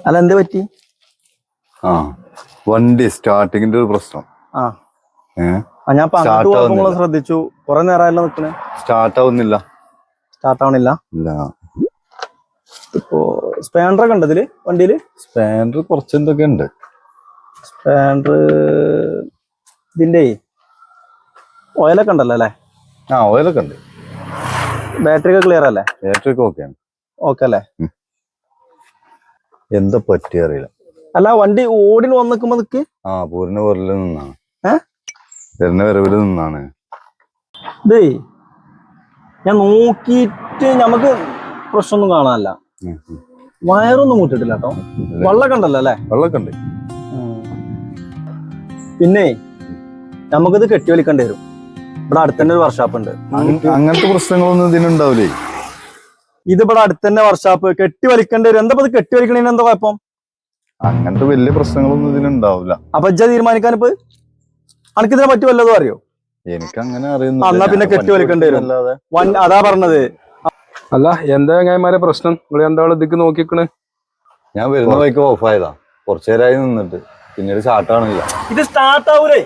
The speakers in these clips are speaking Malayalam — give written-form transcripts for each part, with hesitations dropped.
അല്ല എന്ത് പറ്റി? വണ്ടി സ്റ്റാർട്ടിങ്ങിന്റെ ഒരു പ്രശ്നം. ഞാൻ ശ്രദ്ധിച്ചു. കുറെ നേരമല്ലോ നിക്കണേ. സ്റ്റാർട്ട് ആവുന്നില്ല. ഇപ്പോ സ്പാൻഡർ ഒക്കെ ഉണ്ട് ഇതില് വണ്ടിയില്. സ്പാൻഡർ കുറച്ചെന്തൊക്കെ ഉണ്ട്. സ്പാൻഡർ ഇതിന്റെ ഓയിലൊക്കെ ഉണ്ടല്ലോ അല്ലേ? ഓയിലൊക്കെ ഉണ്ട്. ബാറ്ററി ഒക്കെ ക്ലിയർ അല്ലേ? ബാറ്ററി ഒക്കെ ഓക്കെയാണ്. ഓക്കെ അല്ലേ? എന്താ പറ്റി അറിയില്ല. അല്ല വണ്ടി ഓടിന് വന്നിക്കുമ്പോ നിക്ക്. പൂരിന്റെ വരവില് നിന്നാണ്. വരുന്ന വരവില് നിന്നാണ്. ഇതേ ഞാൻ നോക്കിയിട്ട് നമുക്ക് പ്രശ്നമൊന്നും കാണാനല്ല. വയറൊന്നും കൂട്ടിട്ടില്ല കേട്ടോ. വെള്ളമൊക്കെ ഉണ്ടല്ലോ അല്ലേ? വെള്ളമൊക്കെ ഉണ്ട്. പിന്നെ നമുക്കിത് കെട്ടി വലിക്കേണ്ടി വരും. ഇവിടെ അടുത്ത് തന്നെ ഒരു വർക്ക്ഷോപ്പ് ഉണ്ട്. അങ്ങനത്തെ പ്രശ്നങ്ങളൊന്നും ഇതിനുണ്ടാവില്ലേ? ഇത് ഇവിടെ അടുത്ത് തന്നെ വർക്ക്ഷോപ്പ്. കെട്ടി വലിക്കേണ്ടി വരും. എന്താ കെട്ടി വലിക്കണേന് എന്താ കുഴപ്പം? അങ്ങനത്തെ വലിയ പ്രശ്നങ്ങളൊന്നും ഇതിനുണ്ടാവില്ല. അപ്പൊ തീരുമാനിക്കാൻ ഇപ്പൊ അനക്കിതിനെ പറ്റി വല്ലതും അറിയോ? എനിക്ക് അങ്ങനെ അറിയുന്നു. എന്നാ പിന്നെ കെട്ടി വലിക്കേണ്ടി വരും. അതാ പറഞ്ഞത്. അല്ല എന്താ ചങ്ങായിമാരെ പ്രശ്നം? നിങ്ങൾ എന്താ ഇതിക്ക് നോക്കിക്കണ്? ഞാൻ വരുന്ന ബൈക്ക് ഓഫായതാ. കുറച്ചു നേരമായി നിന്നിട്ട് പിന്നീട് സ്റ്റാർട്ടാണില്ല. ഇത് സ്റ്റാർട്ട് ആവൂലേ?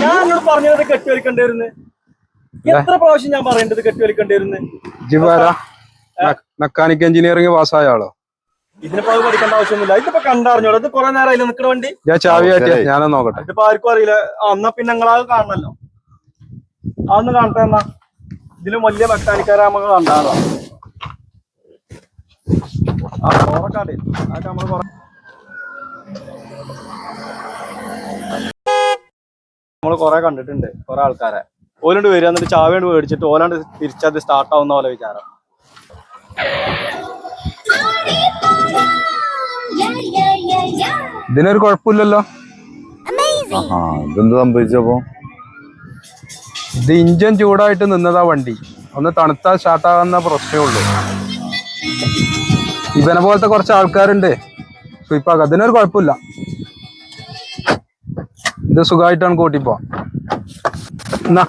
ഞാൻ എന്നോട് പറഞ്ഞത് കെട്ടി വലിക്കേണ്ടി വരുന്നു. എത്ര പ്രാവശ്യം ഞാൻ പറയേണ്ടത് കെട്ടി വലിക്കേണ്ടി വരുന്നു? മെക്കാനിക് എഞ്ചിനീയറിംഗ് പാസ്സായ ആളോ? ഇതിനിപ്പോ അത് പഠിക്കേണ്ട ആവശ്യമൊന്നുമില്ല. ഇതിപ്പോ കണ്ടറിഞ്ഞോളൂ. ഇത് കുറെ നേരം അതിൽ നിൽക്കുന്ന വണ്ടി. ഞാൻ ചാവി ആറ്റിയ ഞാനൊന്ന് നോക്കട്ടെ. ഇതിപ്പോ ആർക്കും അറിയില്ല. എന്നാ പിന്നെ നിങ്ങളത് കാണണല്ലോ. അതൊന്ന് കാണട്ടെ. എന്നാ ഇതിലും വലിയ മെക്കാനിക്കാരെ നമുക്ക് കണ്ടാലോ. നമ്മള് കൊറേ കണ്ടിട്ടുണ്ട്. കൊറേ ആൾക്കാരെ ഓലോണ്ട് വരിക, എന്നിട്ട് ചാവിയോണ്ട് മേടിച്ചിട്ട് ഓലാണ്ട് തിരിച്ചത് സ്റ്റാർട്ട് ആവുന്ന പോലെ വിചാരം. ഇതിനൊരു കുഴപ്പമില്ലല്ലോ. ഇതെന്ത് സംഭവിച്ചപ്പോ? ഇത് ഇഞ്ചൻ ചൂടായിട്ട് നിന്നതാ വണ്ടി. ഒന്ന് തണുത്താൽ സ്റ്റാർട്ടാകുന്ന പ്രശ്നമേ ഉള്ളൂ. ഇവനെ പോലത്തെ കുറച്ച് ആൾക്കാരുണ്ട് സ്വിപ്പാക്ക. അതിനൊരു കുഴപ്പമില്ല. ഇത് സുഖമായിട്ടാണ് കൂട്ടിപ്പോ. എന്നാ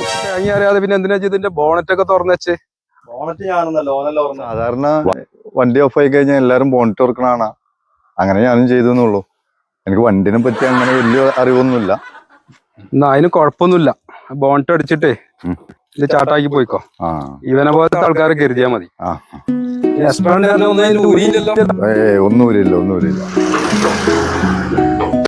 തേങ്ങ അറിയാതെ പിന്നെ എന്തിനാ ഇതിന്റെ ബോണറ്റ് ഒക്കെ തുറന്നു വെച്ച്? ബോണറ്റ് ഞാനൊന്നല്ലോ, സാധാരണ വണ്ടി ഓഫ് ആയി കഴിഞ്ഞാൽ എല്ലാരും ബോണറ്റ് തുറക്കണാണ്. അങ്ങനെ ഞാനും ചെയ്തെന്നുള്ളൂ. എനിക്ക് വണ്ടിനെ പറ്റി അങ്ങനെ വലിയ അറിവൊന്നുമില്ല. എന്നാ അതിന് കുഴപ്പമൊന്നുമില്ല. ബോണറ്റ് അടിച്ചിട്ടേ ഇത് ചാട്ടാക്കി പോയിക്കോ. ഇവനെ പോലത്തെ ആൾക്കാരെ കരുതിയാ മതി. ഒന്നും ഊരില്ല.